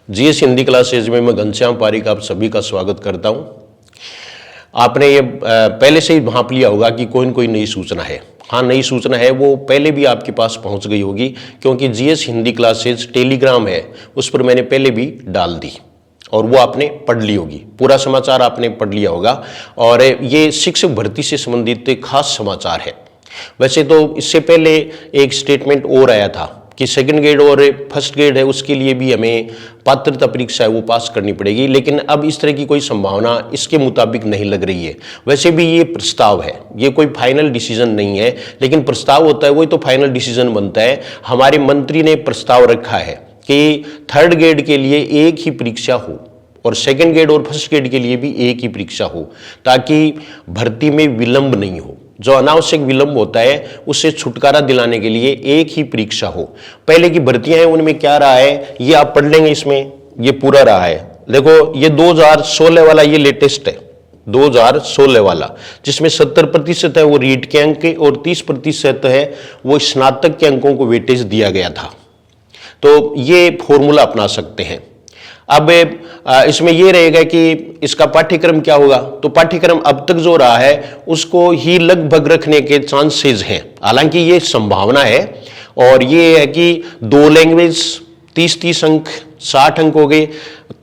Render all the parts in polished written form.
GS Hindi classes में मैं घनश्याम पारिक आप सभी का स्वागत करता हूं। आपने ये पहले से ही भांप लिया होगा कि कोई न कोई नई सूचना है। हाँ, नई सूचना है, वो पहले भी आपके पास पहुंच गई होगी, क्योंकि जीएस हिंदी क्लासेज टेलीग्राम है, उस पर मैंने पहले भी डाल दी और वो आपने पढ़ ली होगी। पूरा समाचार आपने पढ़ लिया होगा और ये शिक्षक भर्ती से संबंधित खास समाचार है। वैसे तो इससे पहले एक स्टेटमेंट और आया था कि सेकंड ग्रेड और फर्स्ट ग्रेड है, उसके लिए भी हमें पात्रता परीक्षा है वो पास करनी पड़ेगी, लेकिन अब इस तरह की कोई संभावना इसके मुताबिक नहीं लग रही है। वैसे भी ये प्रस्ताव है, ये कोई फाइनल डिसीजन नहीं है, लेकिन प्रस्ताव होता है वही तो फाइनल डिसीजन बनता है। हमारे मंत्री ने प्रस्ताव रखा है कि थर्ड ग्रेड के लिए एक ही परीक्षा हो और सेकंड ग्रेड और फर्स्ट ग्रेड के लिए भी एक ही परीक्षा हो, ताकि भर्ती में विलंब नहीं हो। जो अनावश्यक विलंब होता है उससे छुटकारा दिलाने के लिए एक ही परीक्षा हो। पहले की भर्तियां हैं उनमें क्या रहा है ये आप पढ़ लेंगे, इसमें ये पूरा रहा है। देखो, ये 2016 वाला ये लेटेस्ट है, 2016 वाला, जिसमें 70% है वो रीट के अंक और 30% है वो स्नातक के अंकों को वेटेज दिया गया था। तो ये फॉर्मूला अपना सकते हैं। अब इसमें यह रहेगा कि इसका पाठ्यक्रम क्या होगा, तो पाठ्यक्रम अब तक जो रहा है उसको ही लगभग रखने के चांसेस हैं। हालांकि ये संभावना है और ये है कि 2 लैंग्वेज 30 अंक 60 अंक हो गए,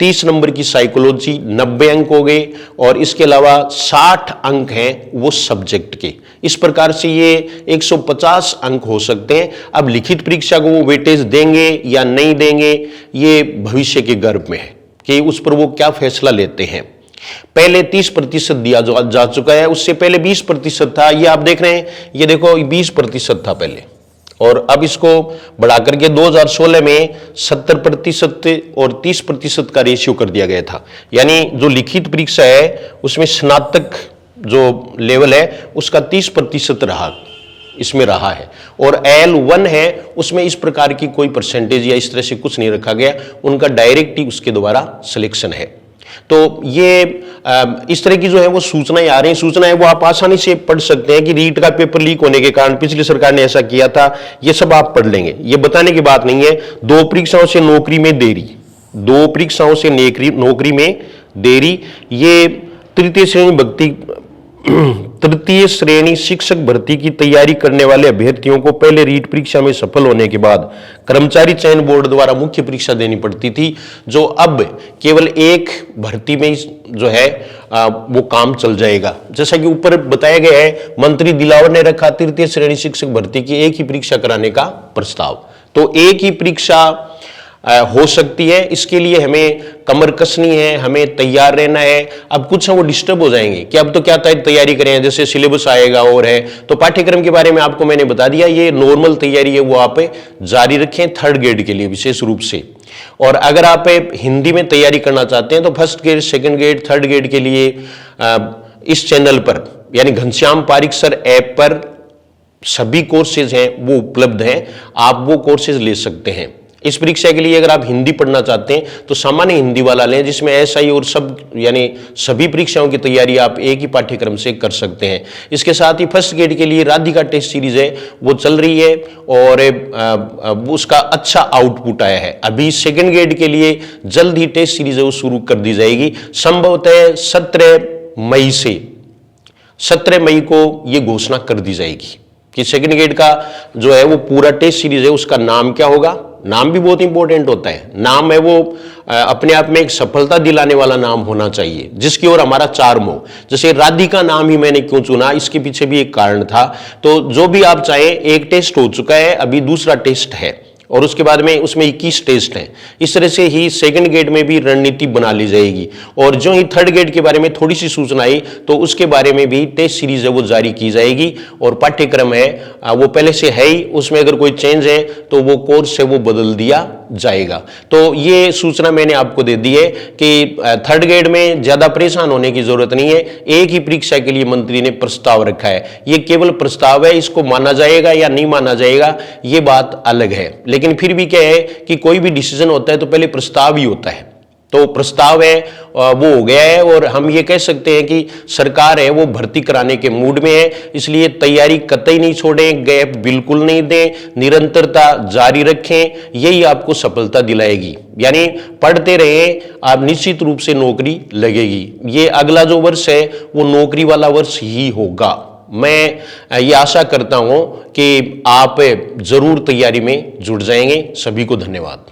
30 नंबर की साइकोलॉजी 90 अंक हो गए और इसके अलावा 60 अंक हैं वो सब्जेक्ट के। इस प्रकार से ये 150 अंक हो सकते हैं। अब लिखित परीक्षा को वो वेटेज देंगे या नहीं देंगे ये भविष्य के गर्भ में है कि उस पर वो क्या फैसला लेते हैं। पहले 30% दिया जा चुका है, उससे पहले 20% था। ये आप देख रहे हैं, ये देखो 20% था पहले, और अब इसको बढ़ा करके 2016 में 70% और 30% का रेशियो कर दिया गया था। यानी जो लिखित परीक्षा है उसमें स्नातक जो लेवल है उसका 30% इसमें रहा है, और L1 है उसमें इस प्रकार की कोई परसेंटेज या इस तरह से कुछ नहीं रखा गया, उनका डायरेक्ट ही उसके द्वारा सिलेक्शन है। तो ये इस तरह की जो है वो सूचनाएं आ रही हैं। सूचनाएं वो आप आसानी से पढ़ सकते हैं कि रीट का पेपर लीक होने के कारण पिछली सरकार ने ऐसा किया था, ये सब आप पढ़ लेंगे, ये बताने की बात नहीं है। 2 परीक्षाओं से नौकरी में देरी, 2 परीक्षाओं से नौकरी में देरी, ये तृतीय श्रेणी शिक्षक भर्ती की तैयारी करने वाले अभ्यर्थियों को पहले रीट परीक्षा में सफल होने के बाद कर्मचारी चयन बोर्ड द्वारा मुख्य परीक्षा देनी पड़ती थी, जो अब केवल एक भर्ती में जो है वो काम चल जाएगा। जैसा कि ऊपर बताया गया है, मंत्री दिलावर ने रखा तृतीय श्रेणी शिक्षक भर्ती की एक ही परीक्षा कराने का प्रस्ताव। तो एक ही परीक्षा हो सकती है, इसके लिए हमें कमर कसनी है, हमें तैयार रहना है। अब कुछ वो डिस्टर्ब हो जाएंगे कि अब तो क्या तैयारी करें, जैसे सिलेबस आएगा और है, तो पाठ्यक्रम के बारे में आपको मैंने बता दिया। ये नॉर्मल तैयारी है वो आप जारी रखें थर्ड ग्रेड के लिए विशेष रूप से। और अगर आप हिंदी में तैयारी करना चाहते हैं तो first grade, second grade, third grade के लिए इस चैनल पर यानी घनश्याम पारिक सर ऐप पर सभी कोर्सेज हैं वो उपलब्ध हैं, आप वो कोर्सेज ले सकते हैं। इस परीक्षा के लिए अगर आप हिंदी पढ़ना चाहते हैं तो सामान्य हिंदी वाला लें, जिसमें एसआई और सब यानी सभी परीक्षाओं की तैयारी आप एक ही पाठ्यक्रम से कर सकते हैं। इसके साथ ही फर्स्ट ग्रेड के लिए राधिका टेस्ट सीरीज है वो चल रही है और उसका अच्छा आउटपुट आया है। अभी सेकेंड ग्रेड के लिए जल्द ही टेस्ट सीरीज है वो शुरू कर दी जाएगी, संभवतः 17 मई को ये घोषणा कर दी जाएगी कि सेकेंड ग्रेड का जो है वो पूरा टेस्ट सीरीज है उसका नाम क्या होगा। नाम भी बहुत इंपॉर्टेंट होता है। नाम है वो अपने आप में एक सफलता दिलाने वाला नाम होना चाहिए, जिसकी ओर हमारा चार्म हो। जैसे राधिका नाम ही मैंने क्यों चुना, इसके पीछे भी एक कारण था। तो जो भी आप चाहें, एक टेस्ट हो चुका है, अभी दूसरा टेस्ट है और उसके बाद में उसमें 21 टेस्ट हैं। इस तरह से ही सेकंड ग्रेड में भी रणनीति बना ली जाएगी। और जो ही थर्ड ग्रेड के बारे में थोड़ी सी सूचना आई तो उसके बारे में भी टेस्ट सीरीज है वो जारी की जाएगी, और पाठ्यक्रम है वो पहले से है ही, उसमें अगर कोई चेंज है तो वो कोर्स है वो बदल दिया जाएगा। तो ये सूचना मैंने आपको दे दी है कि थर्ड ग्रेड में ज्यादा परेशान होने की जरूरत नहीं है। एक ही परीक्षा के लिए मंत्री ने प्रस्ताव रखा है, ये केवल प्रस्ताव है, इसको माना जाएगा या नहीं माना जाएगा ये बात अलग है। लेकिन फिर भी क्या है कि कोई भी डिसीजन होता है तो पहले प्रस्ताव ही होता है। तो प्रस्ताव है वो हो गया है और हम ये कह सकते हैं कि सरकार है वो भर्ती कराने के मूड में है, इसलिए तैयारी कतई नहीं छोड़ें, गैप बिल्कुल नहीं दें, निरंतरता जारी रखें, यही आपको सफलता दिलाएगी। यानी पढ़ते रहें, आप निश्चित रूप से नौकरी लगेगी। ये अगला जो वर्ष है वो नौकरी वाला वर्ष ही होगा। मैं ये आशा करता हूं कि आप जरूर तैयारी में जुट जाएंगे। सभी को धन्यवाद।